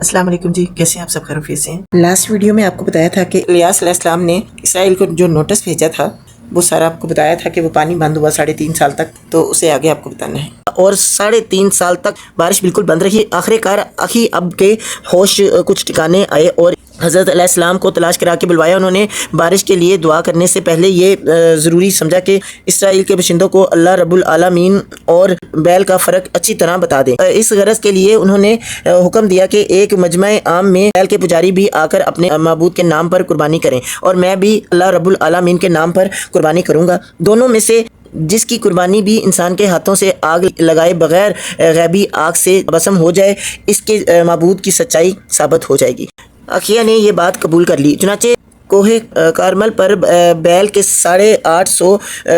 السلام علیکم جی، کیسے ہیں آپ سب؟ خیریت سے ہیں؟ لاسٹ ویڈیو میں آپ کو بتایا تھا کہ الیاس علیہ السلام نے اسرائیل کو جو نوٹس بھیجا تھا وہ سارا آپ کو بتایا تھا کہ وہ پانی بند ہوا 3.5 سال تک، تو اسے آگے آپ کو بتانا ہے۔ اور 3.5 سال تک بارش بالکل بند رہی۔ آخر کار اخی اب کے ہوش کچھ ٹھکانے آئے اور حضرت علیہ السلام کو تلاش کرا کے بلوایا۔ انہوں نے بارش کے لیے دعا کرنے سے پہلے یہ ضروری سمجھا کہ اسرائیل کے باشندوں کو اللہ رب العالمین اور بیل کا فرق اچھی طرح بتا دیں۔ اس غرض کے لیے انہوں نے حکم دیا کہ ایک مجمع عام میں بیل کے پجاری بھی آ کر اپنے معبود کے نام پر قربانی کریں، اور میں بھی اللہ رب العالمین کے نام پر قربانی کروں گا۔ دونوں میں سے جس کی قربانی بھی انسان کے ہاتھوں سے آگ لگائے بغیر غیبی آگ سے بسم ہو جائے، اس کے معبود کی سچائی ثابت ہو جائے گی۔ اخیہ نے یہ بات قبول کر لی۔ چنانچہ کوہ کارمل پر بیل کے 850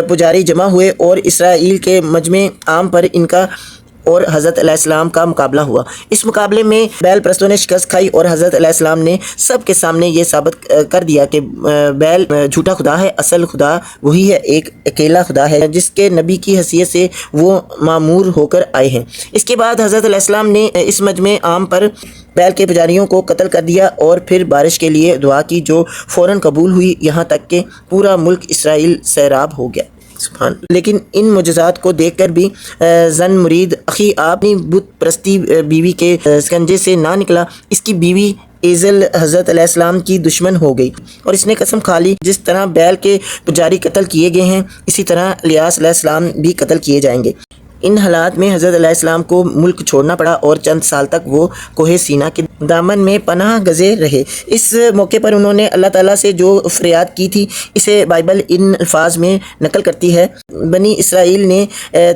پجاری جمع ہوئے اور اسرائیل کے مجمع عام پر ان کا اور حضرت علیہ السلام کا مقابلہ ہوا۔ اس مقابلے میں بیل پرستوں نے شکست کھائی اور حضرت علیہ السلام نے سب کے سامنے یہ ثابت کر دیا کہ بیل جھوٹا خدا ہے، اصل خدا وہی ہے، ایک اکیلا خدا ہے جس کے نبی کی حیثیت سے وہ مامور ہو کر آئے ہیں۔ اس کے بعد حضرت علیہ السلام نے اس مجمع عام پر بیل کے پجاریوں کو قتل کر دیا اور پھر بارش کے لیے دعا کی، جو فوراً قبول ہوئی، یہاں تک کہ پورا ملک اسرائیل سیراب ہو گیا۔ لیکن ان معجزات کو دیکھ کر بھی زن مرید اخی آپ اپنی بت پرستی بیوی کے سکنجے سے نہ نکلا۔ اس کی بیوی ایزل حضرت علیہ السلام کی دشمن ہو گئی اور اس نے قسم کھا لی جس طرح بیل کے پجاری قتل کیے گئے ہیں اسی طرح الیاس علیہ السلام بھی قتل کیے جائیں گے۔ ان حالات میں حضرت علیہ السلام کو ملک چھوڑنا پڑا اور چند سال تک وہ کوہ سینا کے دامن میں پناہ گزیر رہے۔ اس موقع پر انہوں نے اللہ تعالیٰ سے جو فریاد کی تھی اسے بائبل ان الفاظ میں نقل کرتی ہے: بنی اسرائیل نے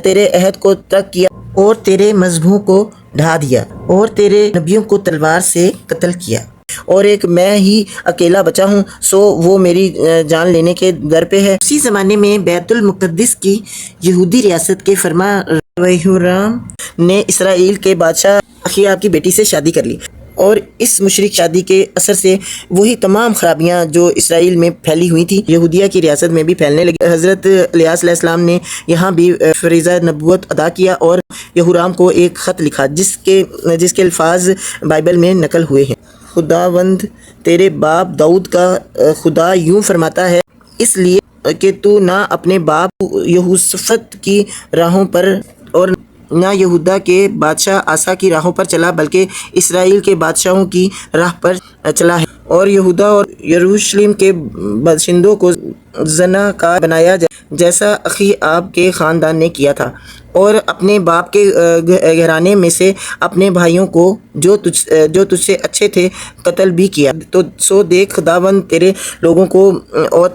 تیرے عہد کو ترک کیا اور تیرے مذہبوں کو ڈھا دیا اور تیرے نبیوں کو تلوار سے قتل کیا، اور ایک میں ہی اکیلا بچا ہوں، سو وہ میری جان لینے کے در پہ ہے۔ اسی زمانے میں بیت المقدس کی یہودی ریاست کے فرما یہورام نے اسرائیل کے بادشاہ اخیا کی بیٹی سے شادی کر لی، اور اس مشرک شادی کے اثر سے وہی تمام خرابیاں جو اسرائیل میں پھیلی ہوئی تھی یہودیہ کی ریاست میں بھی پھیلنے لگی۔ حضرت الیاس علیہ السلام نے یہاں بھی فریضہ نبوت ادا کیا اور یہورام کو ایک خط لکھا جس کے الفاظ بائبل میں نقل ہوئے ہیں: خداوند تیرے باپ داؤد کا خدا یوں فرماتا ہے، اس لیے کہ تو نہ اپنے باپ یہوشافط کی راہوں پر اور نہ یہودا کے بادشاہ آسا کی راہوں پر چلا، بلکہ اسرائیل کے بادشاہوں کی راہ پر چلا ہے، اور یہودا اور یروشلم کے باشندوں کو زنا کار بنایا جیسا اخی آپ کے خاندان نے کیا تھا، اور اپنے باپ کے گھرانے میں سے اپنے بھائیوں کو جو تجھ سے اچھے تھے قتل بھی کیا۔ تو سو دیکھ خداوند تیرے لوگوں کو اور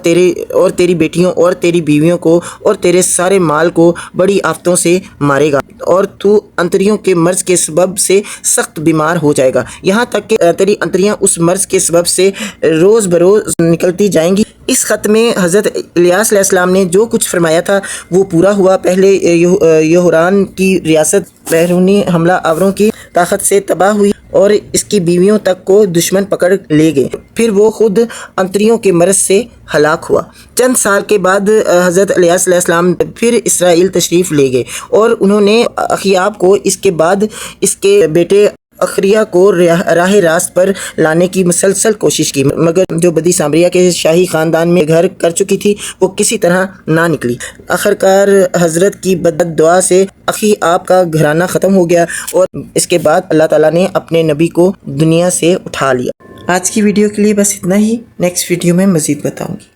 تیری بیٹیوں اور تیری بیویوں کو اور تیرے سارے مال کو بڑی آفتوں سے مارے گا، اور تو انتریوں کے مرض کے سبب سے سخت بیمار ہو جائے گا، یہاں تک کہ تیری انتریاں اس مرض کے سبب سے روز بروز نکلتی جائیں گی۔ اس خط میں حضرت الیاس علیہ السلام نے جو کچھ فرمایا تھا وہ پورا ہوا۔ پہلے یہورام کی ریاست بیرونی حملہ آوروں کی طاقت سے تباہ ہوئی اور اس کی بیویوں تک کو دشمن پکڑ لے گئے، پھر وہ خود انتریوں کے مرض سے ہلاک ہوا۔ چند سال کے بعد حضرت الیاس علیہ السلام پھر اسرائیل تشریف لے گئے، اور انہوں نے اخیاب کو اس کے بعد اس کے بیٹے اخریہ کو راہ راست پر لانے کی مسلسل کوشش کی، مگر جو بدی سامریہ کے شاہی خاندان میں گھر کر چکی تھی وہ کسی طرح نہ نکلی۔ آخرکار حضرت کی بد دعا سے اخی آپ کا گھرانہ ختم ہو گیا، اور اس کے بعد اللہ تعالیٰ نے اپنے نبی کو دنیا سے اٹھا لیا۔ آج کی ویڈیو کے لیے بس اتنا ہی، نیکسٹ ویڈیو میں مزید بتاؤں گی۔